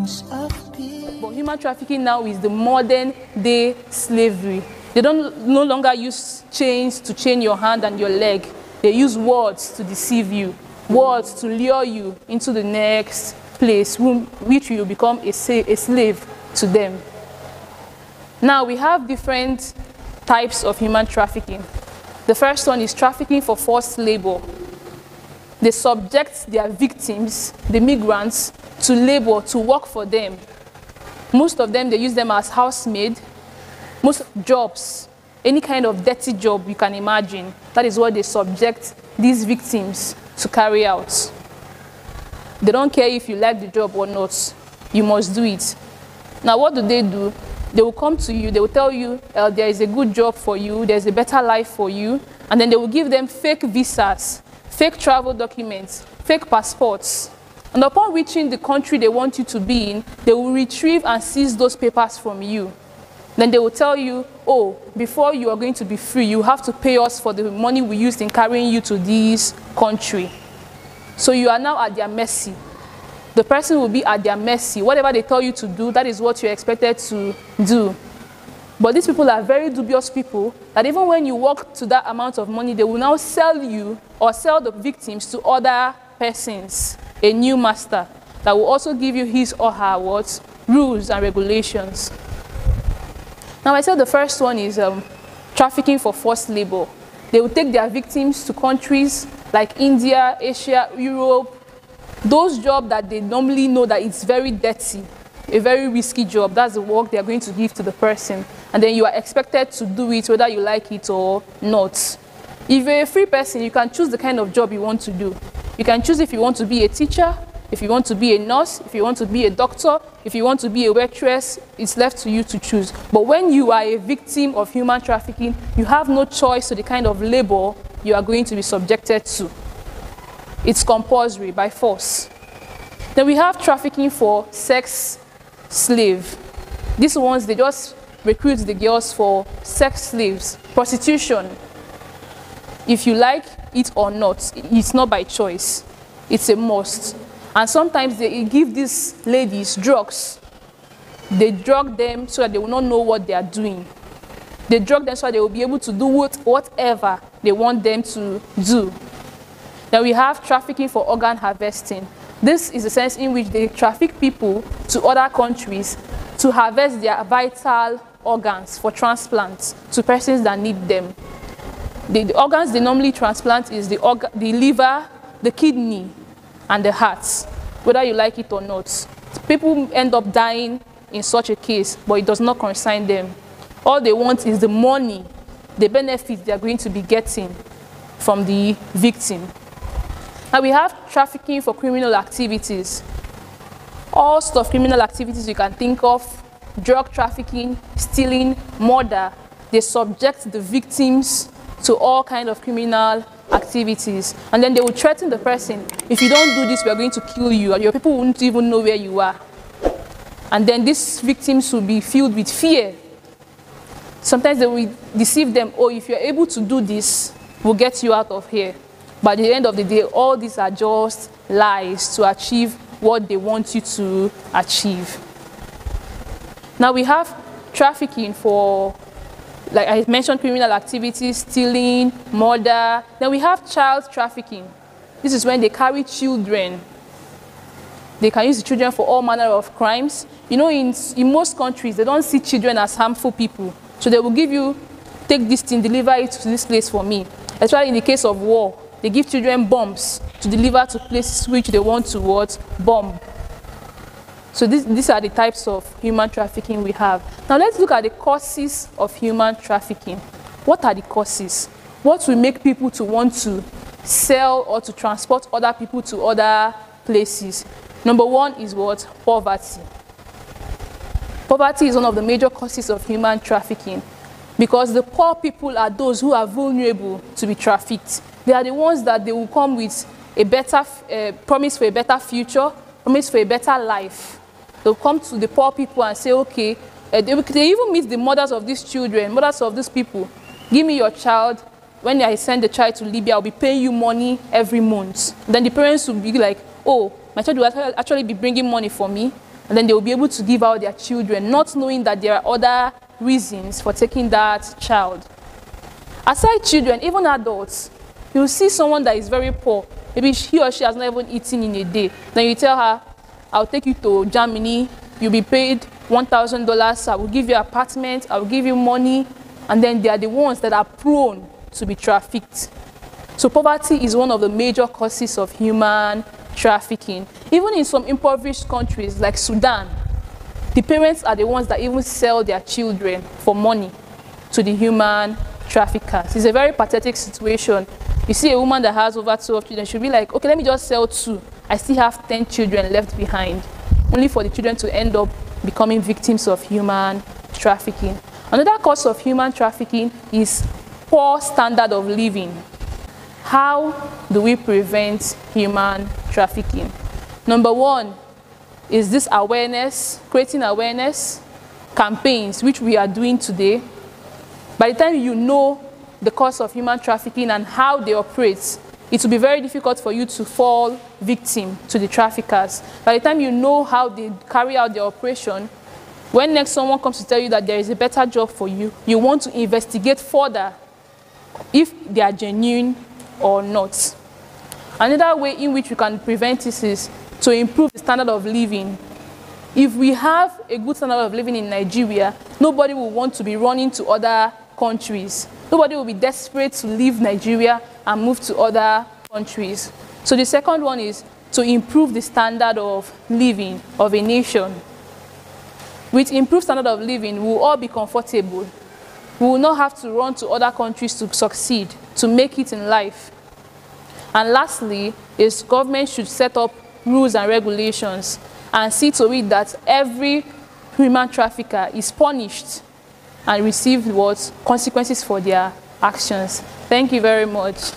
But human trafficking now is the modern day slavery. They don't no longer use chains to chain your hand and your leg. They use words to deceive you, words to lure you into the next place, which you become a slave to them. Now we have different types of human trafficking. The first one is trafficking for forced labor. They subject their victims, the migrants, to labor, to work for them. Most of them, they use them as housemaid. Most jobs, any kind of dirty job you can imagine, that is what they subject these victims to carry out. They don't care if you like the job or not. You must do it. Now, what do? They will come to you, they will tell you there is a good job for you, there's a better life for you, and then they will give them fake visas, fake travel documents, fake passports. And upon reaching the country they want you to be in, they will retrieve and seize those papers from you. Then they will tell you, oh, before you are going to be free, you have to pay us for the money we used in carrying you to this country. So you are now at their mercy. The person will be at their mercy. Whatever they tell you to do, that is what you're expected to do. But these people are very dubious people, that even when you work to that amount of money, they will now sell you or sell the victims to other persons, a new master, that will also give you his or her what? Rules and regulations. Now I said the first one is trafficking for forced labor. They will take their victims to countries like India, Asia, Europe, those jobs that they normally know that it's very dirty, a very risky job. That's the work they are going to give to the person. And then you are expected to do it whether you like it or not. If you're a free person, you can choose the kind of job you want to do. You can choose if you want to be a teacher, if you want to be a nurse, if you want to be a doctor, if you want to be a waitress, it's left to you to choose. But when you are a victim of human trafficking, you have no choice to the kind of labor you are going to be subjected to. It's compulsory by force. Then we have trafficking for sex slave. These ones, they just recruit the girls for sex slaves, prostitution. If you like it or not, it's not by choice. It's a must. And sometimes they give these ladies drugs. They drug them so that they will not know what they are doing. They drug them so that they will be able to do whatever they want them to do. Then we have trafficking for organ harvesting. This is the sense in which they traffic people to other countries to harvest their vital organs for transplants to persons that need them. The organs they normally transplant is the liver, the kidney, and the heart, whether you like it or not. People end up dying in such a case, but it does not concern them. All they want is the money, the benefits they are going to be getting from the victim. And we have trafficking for criminal activities. All sorts of criminal activities you can think of, drug trafficking, stealing, murder, they subject the victims to all kinds of criminal activities. And then they will threaten the person, if you don't do this, we are going to kill you, and your people won't even know where you are. And then these victims will be filled with fear. Sometimes they will deceive them, oh, if you're able to do this, we'll get you out of here. But at the end of the day, all these are just lies to achieve what they want you to achieve. Now we have trafficking for, like I mentioned, criminal activities, stealing, murder. Then we have child trafficking. This is when they carry children. They can use the children for all manner of crimes. You know, in most countries, they don't see children as harmful people. So they will give you, take this thing, deliver it to this place for me. Especially in the case of war. They give children bombs to deliver to places which they want to bomb. So these are the types of human trafficking we have. Now let's look at the causes of human trafficking. What are the causes? What will make people to want to sell or to transport other people to other places? Number one is what? Poverty. Poverty is one of the major causes of human trafficking because the poor people are those who are vulnerable to be trafficked. They are the ones that they will come with a better promise for a better future, promise for a better life. They'll come to the poor people and say, okay, they even meet the mothers of these children, mothers of these people. Give me your child. When I send the child to Libya, I'll be paying you money every month. Then the parents will be like, oh, my child will actually be bringing money for me. And then they will be able to give out their children, not knowing that there are other reasons for taking that child. Aside children, even adults, you will see someone that is very poor. Maybe he or she has not even eaten in a day. Then you tell her, I'll take you to Germany, you'll be paid $1,000, I will give you an apartment, I will give you money, and then they are the ones that are prone to be trafficked. So poverty is one of the major causes of human trafficking. Even in some impoverished countries like Sudan, the parents are the ones that even sell their children for money to the human traffickers. It's a very pathetic situation. You see a woman that has over 12 children, she'll be like, okay, let me just sell 2. I still have 10 children left behind, only for the children to end up becoming victims of human trafficking. Another cause of human trafficking is poor standard of living. How do we prevent human trafficking? Number 1 is this awareness, creating awareness campaigns, which we are doing today. By the time you know the cause of human trafficking and how they operate, it will be very difficult for you to fall victim to the traffickers. By the time you know how they carry out their operation, when next someone comes to tell you that there is a better job for you, you want to investigate further if they are genuine or not. Another way in which we can prevent this is to improve the standard of living. If we have a good standard of living in Nigeria, nobody will want to be running to other countries. Nobody will be desperate to leave Nigeria and move to other countries. So the second one is to improve the standard of living of a nation. With improved standard of living, we will all be comfortable. We will not have to run to other countries to succeed, to make it in life. And lastly, is government should set up rules and regulations and see to it that every human trafficker is punished and receive what consequences for their actions. Thank you very much.